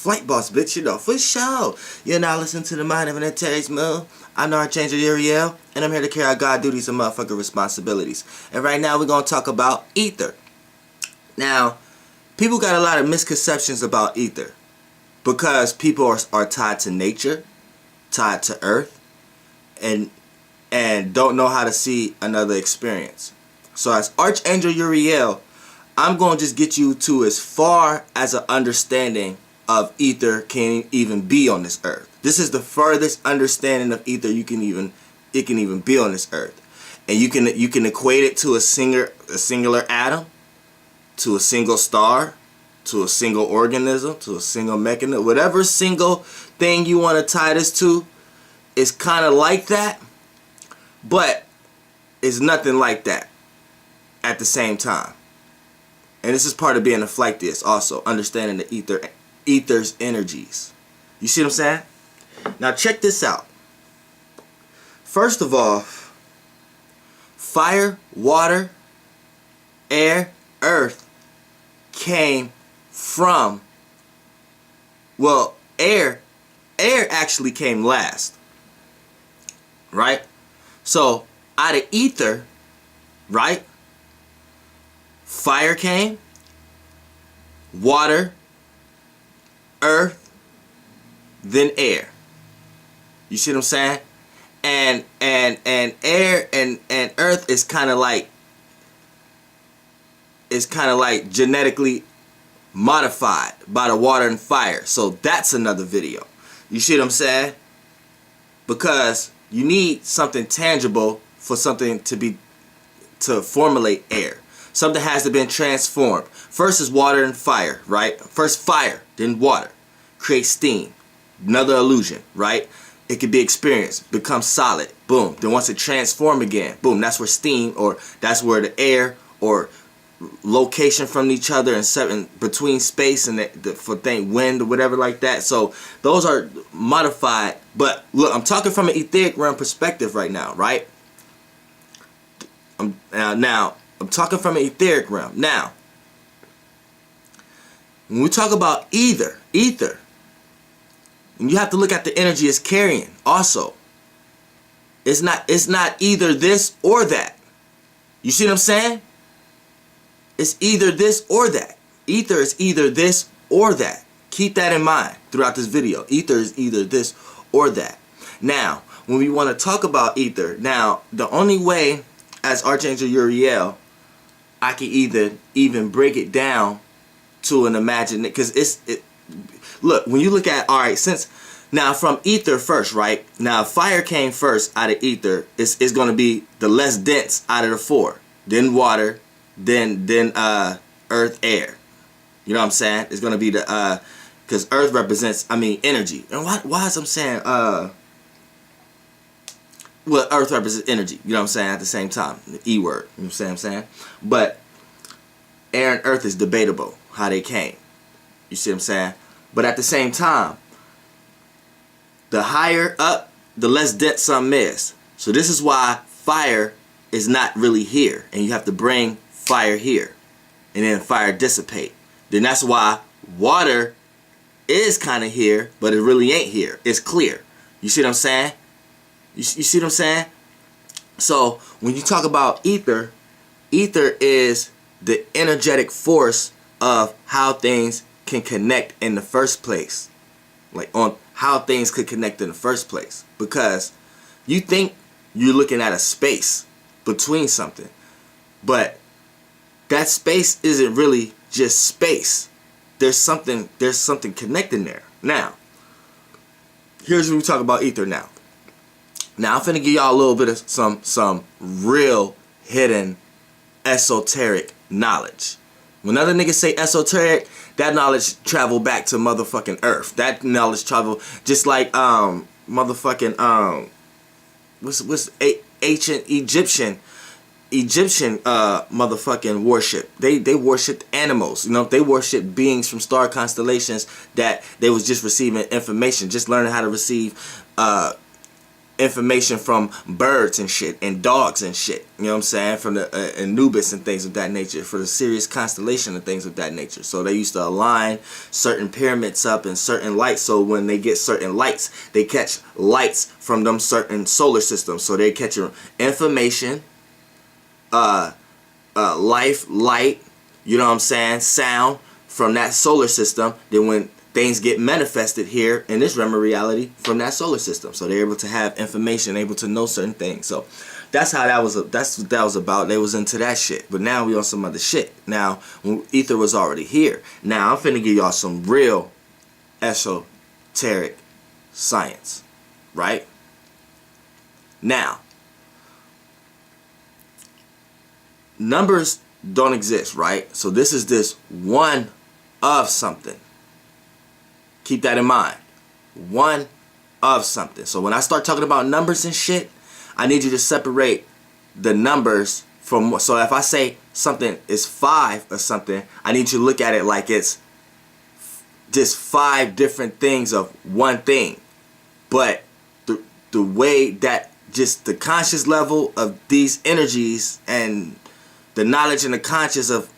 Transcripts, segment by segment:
flight boss, bitch, you know, for sure. You're now listening to the Mind of an Terry's Mill. I'm the Archangel Uriel, and I'm here to carry out God duties and motherfucking responsibilities. And right now we're going to talk about ether. Now, people got a lot of misconceptions about ether because people are tied to nature, tied to earth, and don't know how to see another experience. So as Archangel Uriel, I'm going to just get you to as far as an understanding of ether can even be on this earth. This is the furthest understanding of ether it can even be on this earth. And you can equate it to a singular atom, to a single star, to a single organism, to a single mechanism, whatever single thing you want to tie this to is kind of like that, but it's nothing like that at the same time. And this is part of being a flight theist also, understanding the ether's energies. You see what I'm saying? Now check this out. First of all, fire, water, air, earth came from, well, air actually came last, right? So out of ether, right, fire came, water, earth, then air. You see what I'm saying? And air and earth is kind of like genetically modified by the water and fire. So that's another video. You see what I'm saying? Because you need something tangible for something to formulate air. Something has to be transformed. First is water and fire, right? First fire, then water. Create steam. Another illusion, right? It could be experienced, become solid, boom. Then once it transform again, boom, that's where steam, or that's where the air or location from each other and certain between space and wind or whatever like that. So those are modified. But look, I'm talking from an etheric realm perspective right now, right? Now I'm talking from an etheric realm. Now, when we talk about ether, and you have to look at the energy it's carrying also. It's not either this or that. You see what I'm saying? It's either this or that. Ether is either this or that. Keep that in mind throughout this video. Ether is either this or that. Now, when we want to talk about ether, now the only way as Archangel Uriel I can even break it down to an imagination, because look, when you look at, all right, since now from ether first, right? Now fire came first out of ether. It's going to be the less dense out of the four. Then water, then earth, air. You know what I'm saying? It's going to be the because earth represents, energy. And why is I'm saying well, earth represents energy. You know what I'm saying? At the same time, the E word. You know what I'm saying? But air and earth is debatable how they came. You see what I'm saying? But at the same time, the higher up, the less dense something is. So this is why fire is not really here. And you have to bring fire here. And then fire dissipate. Then that's why water is kind of here, but it really ain't here. It's clear. You see what I'm saying? You see what I'm saying? So when you talk about ether, ether is the energetic force of how things can connect in the first place. Like on how things could connect in the first place. Because you think you're looking at a space between something. But that space isn't really just space. There's something connecting there. Now, here's when we talk about ether now. Now I'm finna give y'all a little bit of some real hidden esoteric knowledge. When other niggas say esoteric, that knowledge travel back to motherfucking earth. That knowledge travel just like motherfucking what's ancient Egyptian motherfucking worship. They worshipped animals. You know, they worshipped beings from star constellations that they was just receiving information, just learning how to receive information from birds and shit and dogs and shit. You know what I'm saying? From the Anubis and things of that nature, for the Sirius constellation and things of that nature. So they used to align certain pyramids up in certain lights. So when they get certain lights, they catch lights from them certain solar systems. So they catch your information, life, light, you know what I'm saying, sound from that solar system. Then when things get manifested here in this realm of reality from that solar system, so they're able to have information, able to know certain things. So that's how that was. That's what that was about. They was into that shit. But now we on some other shit. Now when ether was already here. Now I'm finna give y'all some real esoteric science, right? Now, numbers don't exist, right? So this is this one of something. Keep that in mind. One of something. So when I start talking about numbers and shit, I need you to separate the numbers from. So if I say something is 5 or something, I need you to look at it like it's just 5 different things of one thing. But the way that just the conscious level of these energies and the knowledge and the conscious of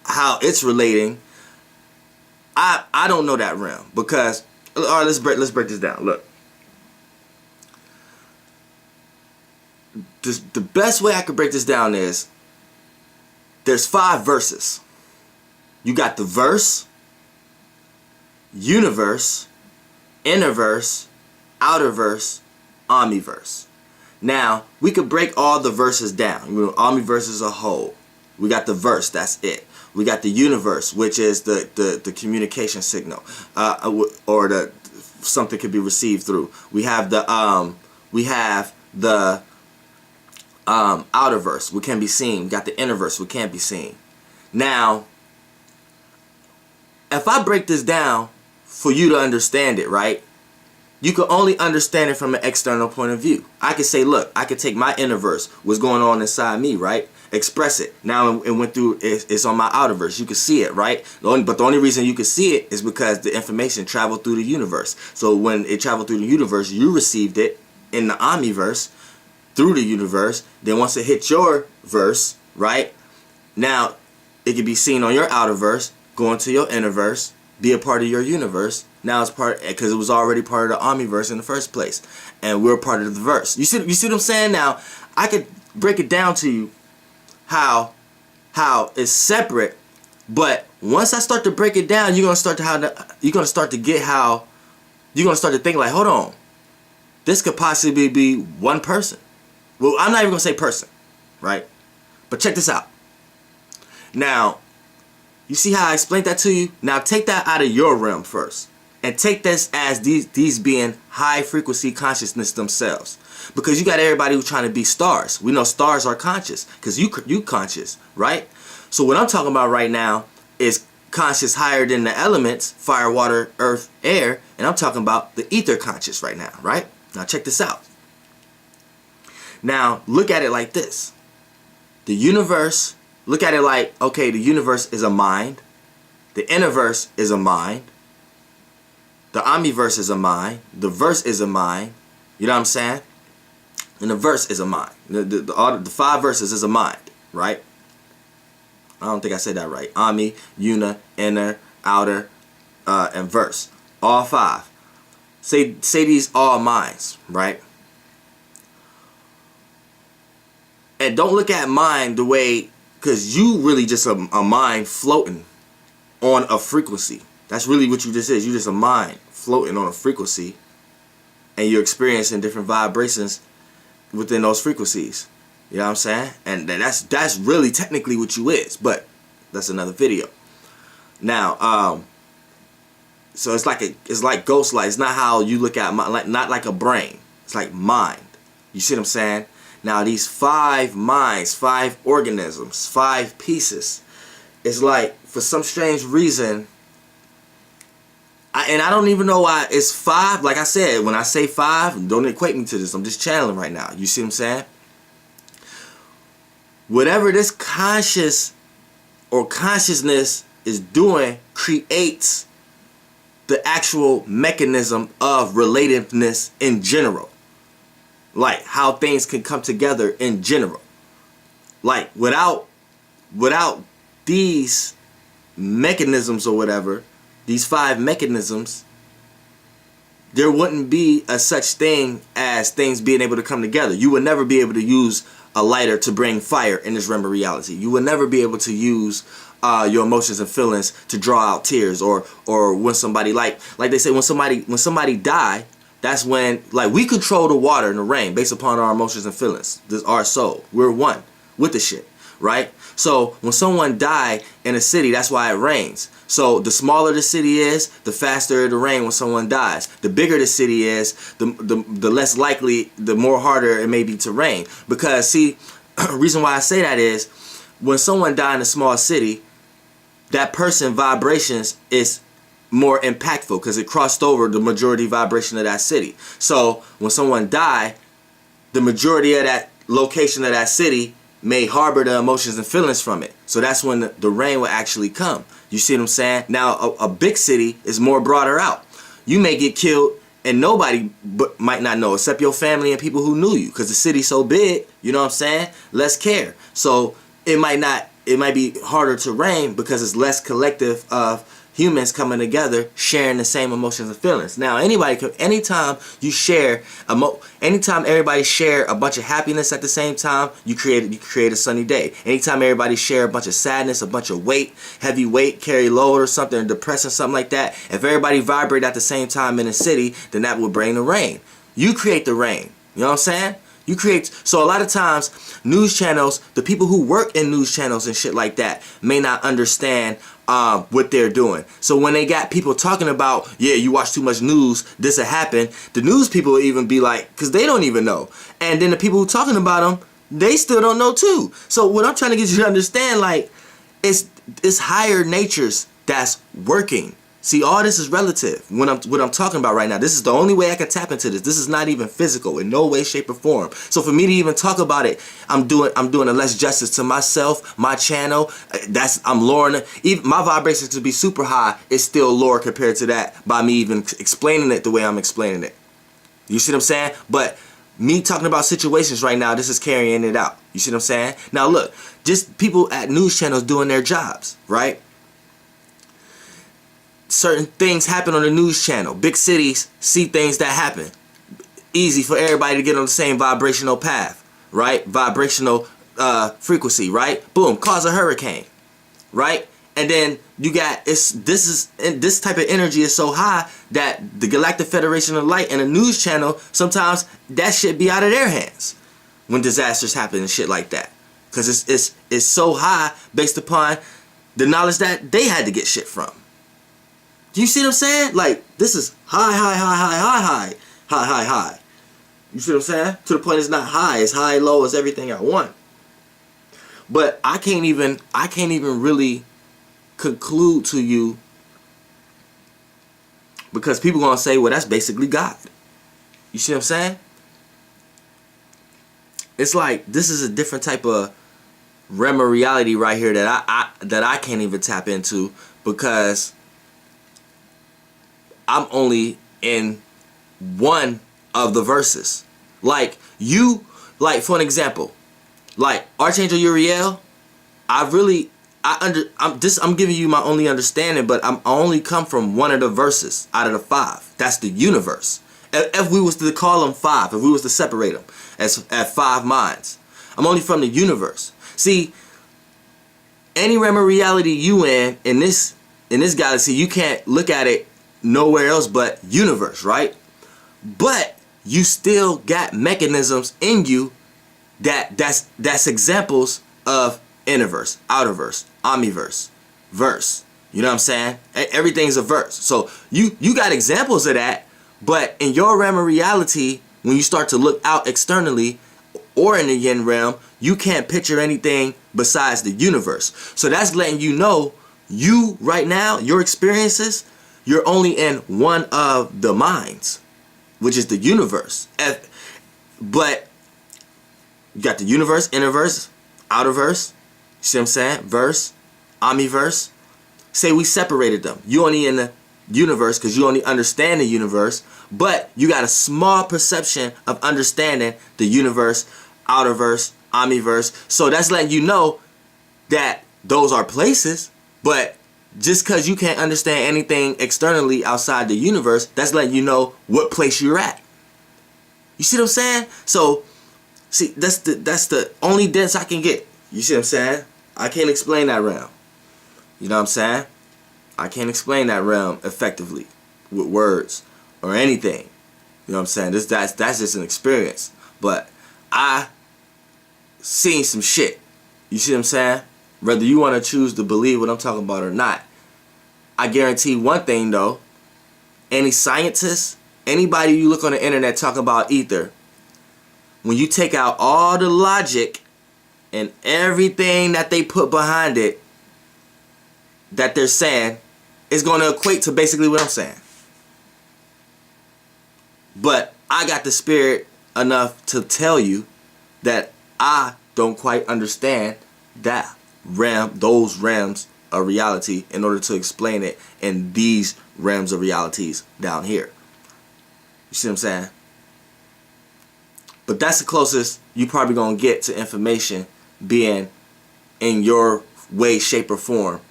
how it's relating, I don't know that realm. Because all right, let's break this down. Look, the best way I could break this down is there's 5 verses. You got the verse, universe, innerverse, outerverse, omniverse. Now we could break all the verses down. You know, omniverse is a whole. We got the verse, that's it. We got the universe, which is the communication signal, or the something could be received through. We have the outerverse, what can be seen. We got the innerverse, what can't be seen. Now, if I break this down for you to understand it, right? You can only understand it from an external point of view. I could say, look, I could take my innerverse, what's going on inside me, right? Express it. Now it went through, it's on my outerverse. You can see it, right? But the only reason you can see it is because the information traveled through the universe. So when it traveled through the universe, you received it in the omniverse through the universe. Then once it hit your verse, right? Now it can be seen on your outerverse, go into your innerverse, be a part of your universe. Now it's part, because it was already part of the omniverse in the first place, and we're part of the verse. You see what I'm saying? Now I could break it down to you how it's separate, but once I start to break it down, you're gonna start to think like, hold on, this could possibly be one person. Well, I'm not even gonna say person, right? But check this out. Now, you see how I explained that to you? Now take that out of your realm first, and take this as these being high frequency consciousness themselves. Because you got everybody who's trying to be stars. We know stars are conscious because you conscious, right? So what I'm talking about right now is conscious higher than the elements, fire, water, earth, air, and I'm talking about the ether conscious right now, right? Now check this out. Now look at it like this. The universe, look at it like, okay, the universe is a mind. The innerverse is a mind. The omniverse is a mind. The verse is a mind. You know what I'm saying? And the verse is a mind. The 5 verses is a mind, right? I don't think I said that right. Omni, una, inner, outer, and verse. All 5. Say these all minds, right? And don't look at mind the way, because you really just a mind floating on a frequency. That's really what you just is. You're just a mind floating on a frequency, and you're experiencing different vibrations within those frequencies. You know what I'm saying? And that's really technically what you is, but that's another video. Now, so it's like ghost light. It's not how you look at mind, not like a brain. It's like mind. You see what I'm saying? Now these 5 minds, 5 organisms, 5 pieces. It's like, for some strange reason, and I don't even know why it's 5. Like I said, when I say 5, don't equate me to this. I'm just channeling right now. You see what I'm saying? Whatever this conscious or consciousness is doing creates the actual mechanism of relatedness in general. Like how things can come together in general. Like without these mechanisms or whatever, these 5 mechanisms, there wouldn't be a such thing as things being able to come together. You would never be able to use a lighter to bring fire in this realm of reality. You would never be able to use your emotions and feelings to draw out tears, or when somebody like they say when somebody die, that's when, like, we control the water and the rain based upon our emotions and feelings. This our soul. We're one with the shit, right? So when someone die in a city, that's why it rains. So the smaller the city is, the faster it'll rain when someone dies. The bigger the city is, the less likely, the more harder it may be to rain. Because see, reason why I say that is when someone dies in a small city, that person vibrations is more impactful because it crossed over the majority vibration of that city. So when someone die, the majority of that location of that city may harbor the emotions and feelings from it. So that's when the rain will actually come. You see what I'm saying? Now a big city is more broader out. You may get killed and nobody might not know except your family and people who knew you, because the city's so big, you know what I'm saying? Less care. So it might be harder to rain because it's less collective of humans coming together, sharing the same emotions and feelings. Now, anytime everybody share a bunch of happiness at the same time, you create a sunny day. Anytime everybody share a bunch of sadness, a bunch of heavy weight, carry load or something, or depression, something like that, if everybody vibrate at the same time in a city, then that will bring the rain. You create the rain. You know what I'm saying? So a lot of times, news channels, the people who work in news channels and shit like that may not understand what they're doing. So when they got people talking about, yeah, you watch too much news, this will happen, the news people will even be like, because they don't even know. And then the people who talking about them, they still don't know too. So what I'm trying to get you to understand, like, it's higher natures that's working. See, all this is relative. What I'm talking about right now, this is the only way I can tap into this. This is not even physical in no way, shape, or form. So for me to even talk about it, I'm doing a less justice to myself, my channel. I'm lowering. Even my vibrations to be super high is still lower compared to that by me even explaining it the way I'm explaining it. You see what I'm saying? But me talking about situations right now, this is carrying it out. You see what I'm saying? Now look, just people at news channels doing their jobs, right? Certain things happen on the news channel. Big cities see things that happen. Easy for everybody to get on the same vibrational path, right? Vibrational frequency, right? Boom, cause a hurricane, right? And then you got this type of energy is so high that the Galactic Federation of Light and a news channel, sometimes that shit be out of their hands when disasters happen and shit like that, because it's so high based upon the knowledge that they had to get shit from. Do you see what I'm saying? Like, this is high. You see what I'm saying? To the point it's not high. It's high, low, it's everything I want. But I can't even really conclude to you, because people gonna say, well, that's basically God. You see what I'm saying? It's like, this is a different type of realm of reality right here that I can't even tap into, because I'm only in one of the verses. Like for an example, like Archangel Uriel, I'm giving you my only understanding, but I only come from one of the verses out of the 5. That's the universe. If we was to call them 5, if we was to separate them at 5 minds, I'm only from the universe. See, any realm of reality you in this galaxy, you can't look at it nowhere else but universe, right? But you still got mechanisms in you that's examples of innerverse, outerverse, omniverse, verse. You know what I'm saying? Everything's a verse. So you got examples of that, but in your realm of reality, when you start to look out externally or in the yin realm, you can't picture anything besides the universe. So that's letting you know, you right now, your experiences, you're only in one of the minds, which is the universe. But you got the universe, innerverse, outerverse, you see what I'm saying? Verse, omniverse. Say we separated them. You only in universe because you only understand the universe, but you got a small perception of understanding the universe, outerverse, omniverse. So that's letting you know that those are places, but just because you can't understand anything externally outside the universe, that's letting you know what place you're at. You see what I'm saying? So, see, that's the only dense I can get. You see what I'm saying? I can't explain that realm. You know what I'm saying? I can't explain that realm effectively with words or anything. You know what I'm saying? That's just an experience. But I seen some shit. You see what I'm saying? Whether you want to choose to believe what I'm talking about or not. I guarantee one thing though. Any scientists, anybody you look on the internet talking about ether, when you take out all the logic and everything that they put behind it that they're saying, it's going to equate to basically what I'm saying. But I got the spirit enough to tell you that I don't quite understand that realm, those realms of reality, in order to explain it in these realms of realities down here. You see what I'm saying? But that's the closest you probably gonna get to information being in your way, shape, or form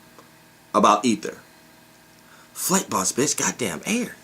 about ether. Flight boss, bitch, goddamn air.